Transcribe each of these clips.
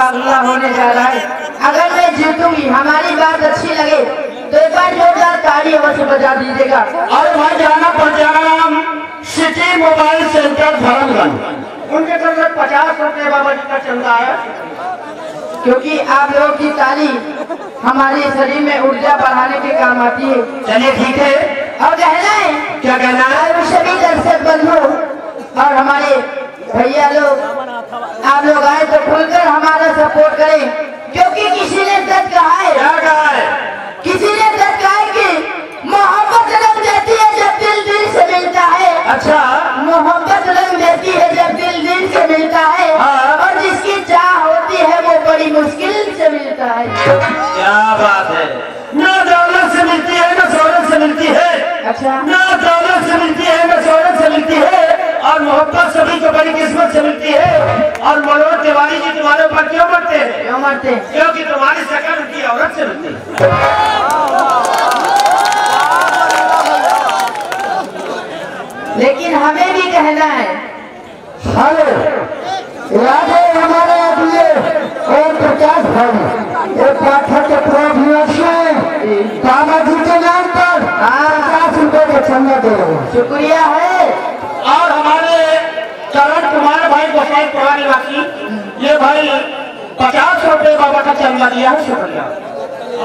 मुकाबला होने जा रहा है। अगर मैं जीतूंगी, हमारी बात अच्छी लगे तो एक बार जोरदार ताली अवश्य बजा दीजिएगा। और भाई जाना Punjab city mobile centre Dharmganj, उनके तरफ 50 रुपये बाबा जी का चंदा है, क्योंकि आप लोगों की ताली हमारे शरीर में ऊर्जा बढ़ाने के काम आती है। चलिए ठीक है। और कहना है, क्या कहना है? सभी दर्शक बंधु और हमारे भैया लोग, आप लोग आए तो खुलकर हमारा सपोर्ट करें, क्योंकि किसी ने सच कहा है। क्या कहा है? किसी ने सच कहा है कि मोहब्बत रंग देती है जब दिल दिल से मिलता है। अच्छा, मोहब्बत रंग देती है जब दिल दिल से मिलता है। हाँ। और जिसकी चाह होती है वो बड़ी मुश्किल से मिलता है। क्या बात है? ना दौलत से मिलती है ना शोहरत से मिलती है। अच्छा, ना दौलत से मिलती है ना शोहरत से मिलती है, और मोहब्बत सभी को बड़ी किस्मत से मिलती है। और मनोज तिवारी जी तुम्हारे ऊपर क्यों मरते हैं? क्यों मरते हैं? क्योंकि तुम्हारी शक्ल उनकी औरत से मिलती है। लेकिन हमें भी कहना है, राजे हमारे अभी और 50 भाई एक पाठक के बाबा जी के नाम पर 50 रुपए का चंदा दे रहे हैं। शुक्रिया है। और हमारे करण कुमार भाई गोसाई पुरा निवासी, ये भाई 50 रुपए बाबा का चंदा दिया है, शुक्रिया।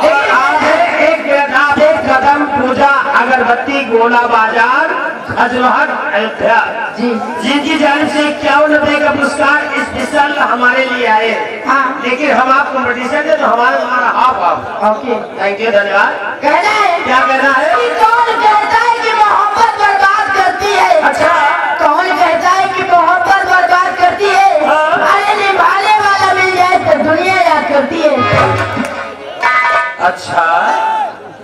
और आप एक कदम पूजा अगरबत्ती गोला बाजार खजवाहट अयोध्या जी जिनकी जानिब से 51 रुपए का पुरस्कार स्पेशल हमारे लिए आए। हाँ, लेकिन हम आप कॉम्पिटिशन दे तो हमारा half half. Okay, thank you, धन्यवाद। कहना है, क्या कहना है? कि कौन कहता है कि मोहब्बत बर्बाद करती है? अच्छा, कौन कहता है कि मोहब्बत बर्बाद करती है? हाँ। अरे निभाने वाला मिल जाए तो दुनिया याद करती है। अच्छा,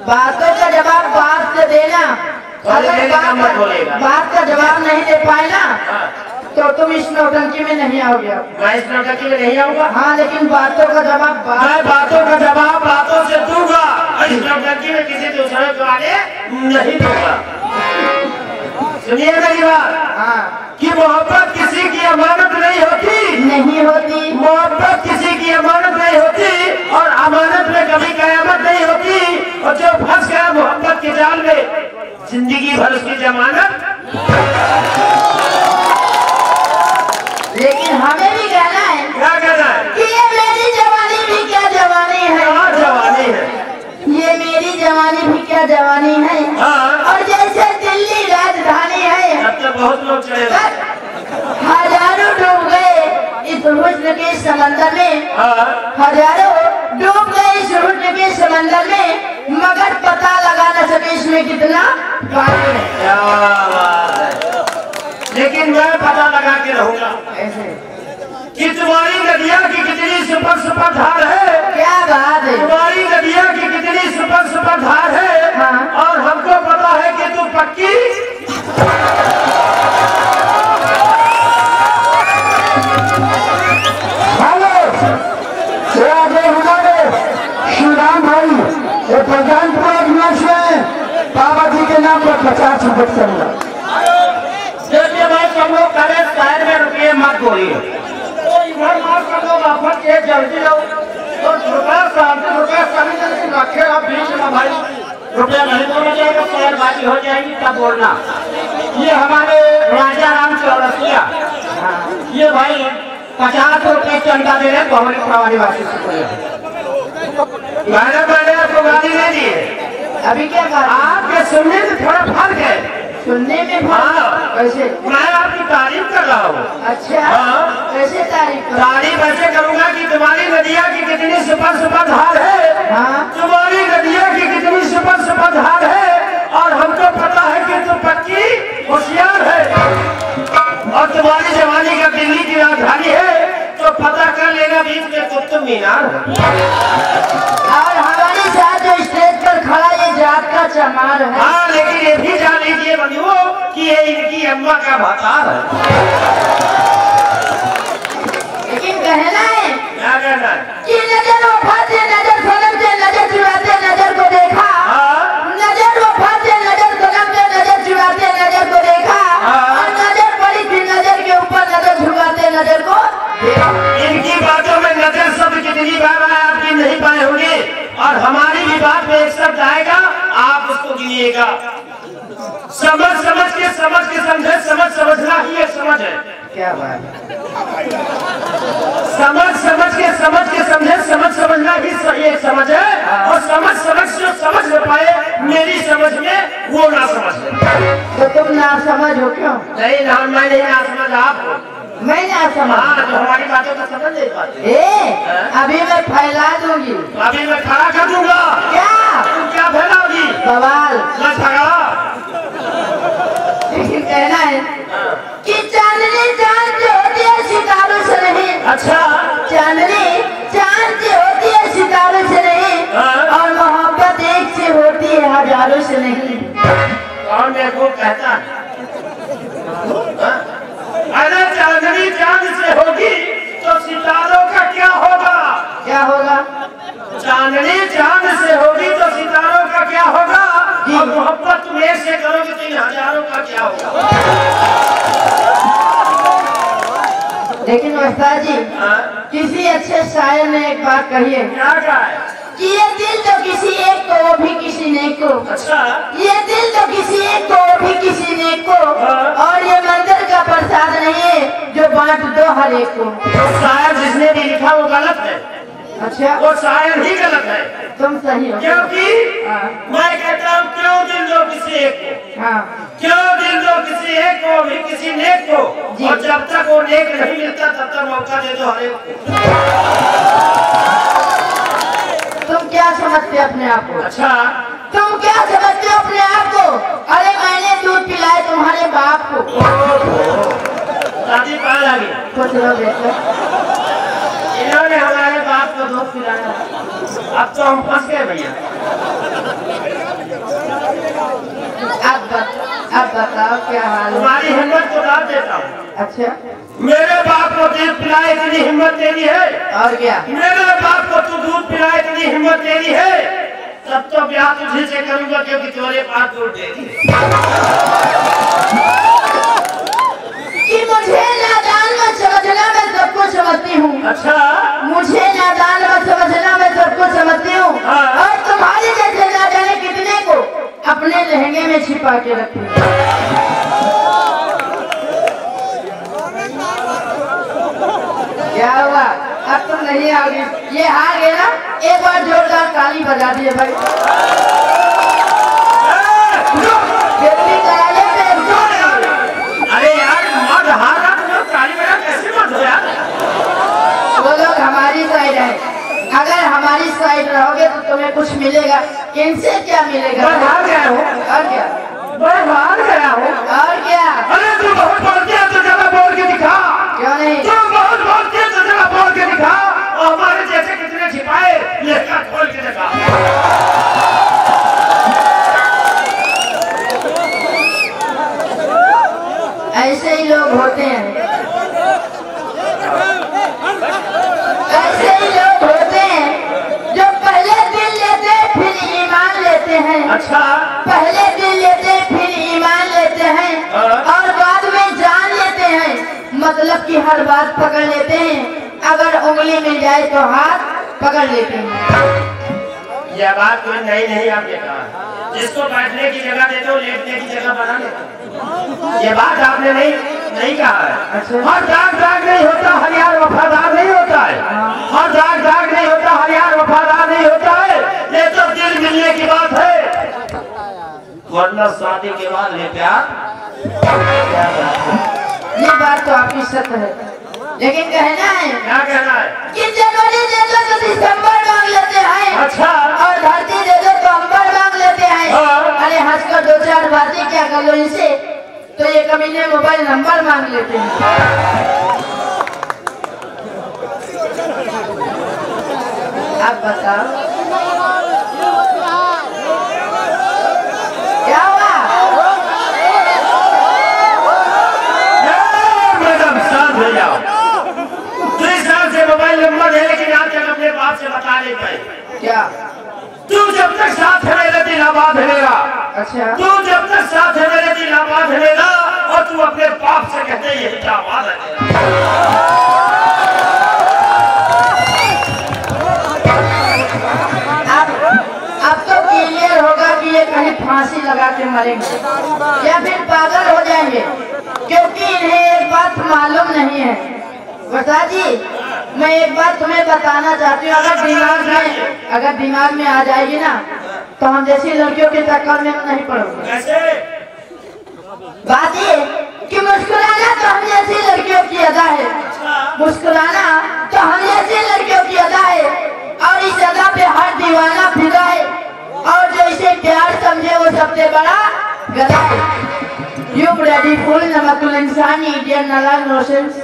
बातों का जवाब बात से देना। अगर बात का जवाब नहीं दे पाए ना तो तुम इस नौटंकी में नहीं आओगे। मैं इस नौटंकी में नहीं आऊंगा। हाँ, लेकिन बातों का जवाब मैं बातों का जवाब बातों से दूंगा। इस नौटंकी में किसी दूसरे को आने नहीं दूंगा। सुनिए मेरी बात, हाँ, कि मोहब्बत किसी की अमानत नहीं होती, नहीं होती। मोहब्बत किसी की अमानत नहीं होती, और अमानत में कभी कयामत नहीं होती। और जो फंस गया मोहब्बत के जाल में, जिंदगी भर उसकी जमानत। लेकिन हमें भी कहना है, क्या कहना है? कि ये मेरी जवानी भी क्या जवानी है। क्या जवानी है? ये मेरी जवानी भी क्या जवानी है। हाँ। और जैसे दिल्ली राजधानी है, अब तो बहुत लोग चलेगा। हजारों डूब गए इस हुस्न के समंदर में। हाँ। हजारों डूब गए इस हुस्न के समंदर में, मगर पता लगा न सके इसमें कितना पानी है। क्या बात है? लेकिन मैं पता लगा के रहूंगा ऐसे कि तुम्हारी नदिया की कितनी सुपर सुपर धार है। क्या बात है। तुम्हारी नदिया की कितनी सुपर सुपर धार है। हाँ। और हमको पता है कि तू पक्की। हेलो, हमारे श्रीराम भाई ये प्रधानपुर निवास में बाबा जी के नाम पर 50 रुपए चंदा। देखिए भाई, तुम लोग करे शहर में रुपये मत बोलिए, तो इधर मार कर लो, वापस के जल्दी लो। तो रुपया 30 रुपया कभी नहीं रखे आप बीच में भाई, रुपया नहीं बोला जाएगा, शहरबाजी हो जाएगी तब बोलना। ये हमारे राजा राम चौरसिया, ये भाई 50 रुपये चंदा दे रहे बहुरी प्रवासी वासी से। मैंने आपको गाली नहीं दी है। अभी क्या बात? आपके सुनने में थोड़ा फर्क है। सुनने में हाँ। कैसे? मैं आपकी तारीफ कर रहा हूँ। अच्छा, हाँ। कैसे तारीफ? तारीफ ऐसे करूंगा कि तुम्हारी नदिया की कितनी सुपर सुपर धार है। हाँ। तुम्हारी नदिया की कितनी सुपर सुपर धार है, और हमको पता है कि तुम पक्की होशियार है, और तुम्हारी जवानी का दिल्ली की राजधानी है, तो पता कर लेना बीच में कुतुब मीनार है। और हमारे साथ जो स्टेज पर खड़ा ये जात का चमार है। हाँ, लेकिन ये भी जान लीजिए बंधुओं कि ये इनकी अम्मा का भातार है। लेकिन कहना है, क्या कहना है? कि नजर वफा से नजर सनम से नजर चुराते नजर को देखा। हाँ। नजर वफा से नजर सनम से नजर चुराते नजर को देखा। हाँ। और नजर पड़ी थी नजर के ऊपर, नजर झुकाते नजर को देखा। इनकी बातों में नजर सब देखिएगा, समझ समझ के समझे, समझना ही एक समझ है। क्या बात, समझ के समझे, समझना ही एक समझ है। और समझ जो समझ न पाए मेरी समझ में, वो ना समझ है। तो तुम ना समझ हो क्यों? नहीं ना, मैं नहीं ना समझ, आप मैं ना समझ। हाँ, तो हमारी बातों को समझ नहीं पाते। अभी मैं फैला दूंगी, अभी मैं खड़ा कर दूंगा। क्या तुम क्या फैलाओगी? बवाल। मैं झगड़ा। लेकिन कहना है कि चांदनी चांद जो होती है सितारों से नहीं। अच्छा, चांदनी चांद जो होती है सितारों से नहीं, और मोहब्बत एक से होती है हजारों से नहीं। कौन मेरे को कहता है? अरे चांदनी चांद से होगी तो सितारों का क्या होगा? क्या होगा? चांदनी चांद से होगी तो सितारों का क्या होगा? और मोहब्बत तुम एक से करोगे तो इन हजारों का क्या होगा? लेकिन उस्ताद जी, किसी अच्छे शायर ने एक बात कही है। क्या कहा है? कि ये दिल तो किसी एक को, वो भी किसी ने को। अच्छा, ये दिल तो किसी एक को, वो भी किसी ने को। और ये मंदिर का प्रसाद नहीं है जो बांट दो हर एक को। तो शायर जिसने भी लिखा वो गलत है। अच्छा, वो शायर ही गलत है। तुम सही हो। क्योंकि मैं कहता हूँ क्यों दिल दो किसी एक को, हाँ, क्यों दिल दो किसी एक को, भी किसी नेक को। और जब तक वो नेक नहीं मिलता तब तक मौका दे दो हर एक को। तुम क्या समझते अपने आप को? अच्छा, तुम क्या समझते हो अपने आप को? अरे मैंने दूध पिलाए तुम्हारे बाप को। शादी कहाँ लगी? सोच लो बेटा, इन्होंने हमारे बाप को दूध पिलाया। अब तो हम फंस गए भैया। अब बताओ क्या हाल है? तुम्हारी हिम्मत को दाद देता हूँ। अच्छा, मेरे बाप को दूध पिलाए इतनी हिम्मत देनी है? और क्या? मेरे बाप को तू दूध पिलाए इतनी हिम्मत देनी है? तब तो ब्याह तुझे से करूंगा क्योंकि तुम्हारे पास दूध देनी है। कि मुझे नादान मत समझना, मैं सबको समझती हूँ। अच्छा, मुझे नादान मत समझना, मैं सबको समझती हूँ। और तुम्हारे जैसे ना जाने कितने को अपने लहंगे में छिपा के रखती हूँ। क्या हुआ? अब तुम नहीं आओगी? ये हार गए ना, एक बार जोरदार ताली बजा दिए भाई। जल्दी करा ले अरे यार मत हारा, तुम ताली बजा कैसे मत हो यार? वो लोग हमारी साइड है। अगर हमारी साइड रहोगे तो तुम्हें कुछ मिलेगा, इनसे क्या मिलेगा? मैं हार गया हूँ। और क्या? मैं हार गया हूँ। और क्या? अरे तू बहुत बोलती है तो जरा बोल के दिखा। क्यों नहीं? तू बहुत बोलती है तो जरा बोल के दिखा। और हमारे जैसे कितने छिपाए लेकर खोल के दिखा। ऐसे ही लोग होते हैं, ऐसे ही लोग होते हैं जो पहले दिल लेते फिर ईमान लेते हैं। अच्छा, पहले दिल लेते फिर ईमान लेते हैं, और बाद में जान लेते हैं। मतलब कि हर बात पकड़ लेते हैं, अगर उंगली मिल जाए तो हाथ पकड़ लेते हैं। यह बात कोई नहीं आपने कहा। जिसको बैठने की जगह देते हो लेटने की जगह बना देते। ये बात आपने नहीं कहा है। हर दाग नहीं होता, हर यार वफादार नहीं होता है। हर दाग नहीं होता, हर यार वफादार नहीं होता है। ये तो दिल मिलने की बात है, वरना शादी के बाद ले प्यार। ये बात तो आपकी सत्य है, लेकिन कहना है, क्या कहना है? कि जनवरी दे दो तो दिसंबर मांग लेते हैं। अच्छा, और धरती दे दो तो अंबर मांग लेते हैं। अरे हंसकर दो चार बातें क्या कर लो इनसे, तो ये कमीने मोबाइल नंबर मांग लेते हैं। आप बताओ क्या हुआ? मैडम शांत हो जाओ। 2 साल से मोबाइल नंबर है लेकिन आज तक अपने बाप से बता नहीं पाए। क्या? तू जब तक साथ है मेरे दिल आबाद है मेरा। अच्छा, तू जब तक साथ है मेरे दिल आबाद है मेरा। और तू अपने बाप से कहते हैं यही आबाद है अब तो क्लियर होगा कि ये कहीं कहीं फांसी लगा के मरेंगे या फिर पागल हो जाएंगे, क्योंकि इन्हें एक बात मालूम नहीं है। बता जी, मैं एक बात तुम्हें बताना चाहती हूँ, अगर दिमाग में आ जाएगी ना तो हम जैसी लड़कियों के चक्कर में नहीं पड़ोगे। बात ये कि मुस्कुराना तो हम जैसी लड़कियों की अदा है, मुस्कुराना तो हम जैसी लड़कियों की अदा है, और इस अदा पे हर दीवाना फिदा है, और जो इसे प्यार समझे वो सबसे बड़ा गधा है। यू ब्लडी फुल नमकुल इंसान इंडियन नाला नोशंस।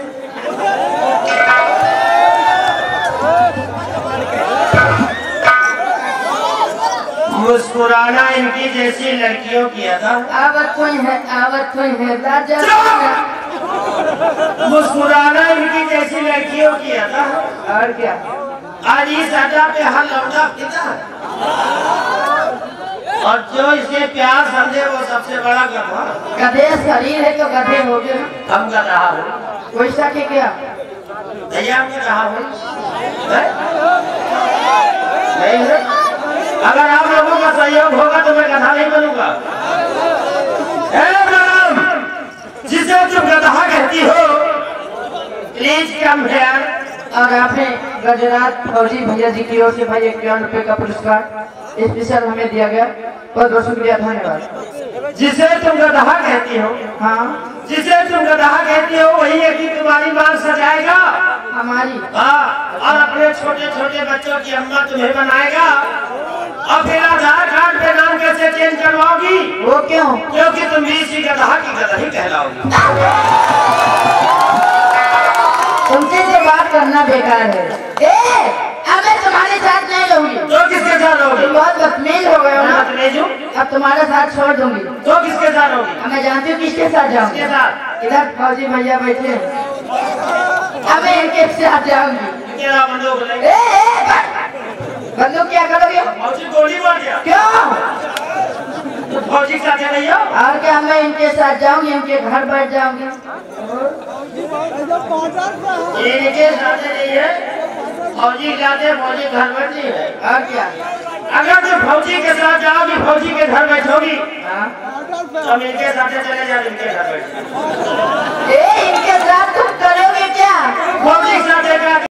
मुस्कुराना इनकी जैसी लड़कियों की अदा। आवत कोई है राजा। मुस्कुराना इनकी जैसी लड़कियों की अदा। और क्या, आज इस अदा पे हर लौटा फिदा, और जो इसे प्यार समझे वो सबसे बड़ा गधा। गधे शरीर है तो गधे हो गए। हम गधा हो वैसा के क्या भैया में कहा हो नहीं है। अगर आप लोगों का सहयोग होगा तो मैं गधा नहीं बनूंगा। मैडम, जिसे तुम गधा कहती हो प्लीज कम हियर। और आपने गुजरात फौजी भैया जी की ओर से भाई 51 रुपए का पुरस्कार स्पेशल हमें दिया गया, बहुत बहुत शुक्रिया, धन्यवाद। जिसे तुम गधा कहती हो, हाँ, जिसे तुम गधा कहती हो वही है कि तुम्हारी मां सजाएगा हमारी। हाँ, और अपने छोटे छोटे बच्चों की अम्मा तुम्हें बनाएगा, और फिर आधार कार्ड पे नाम कैसे चेंज करवाओगी? वो क्यों? क्योंकि तुम भी इसी गधा की गधा ही कहलाओगी। तुमसे तो बात करना बेकार है। अब मैं तुम्हारे साथ नहीं रहूंगी। तो किसके साथ रहोगी? तुम बहुत बदतमीज हो गए हो ना, बदतमीज हूँ। अब तुम्हारा साथ छोड़ दूंगी। तो किसके साथ रहोगी? अब मैं जानती हूँ किसके साथ जाऊंगी। किसके साथ? इधर फौजी भैया बैठे हैं, अब मैं इनके साथ जाऊंगी। तेरा बंदूक ले। बंदूक क्या करोगे? फौजी गोली मार दिया। क्यों? फौजी के साथ नहीं हो? और क्या, मैं इनके साथ जाऊंगी, इनके घर बैठ जाऊंगी। ये इनके साथ नहीं है, फौजी जाते फौजी घर बैठती है। और क्या, अगर तुम फौजी के साथ जाओगी, फौजी के घर बैठोगी, हाँ? तो इनके साथ चले जाओ, इनके घर बैठ। इनके साथ तुम करोगे क्या? फौजी के साथ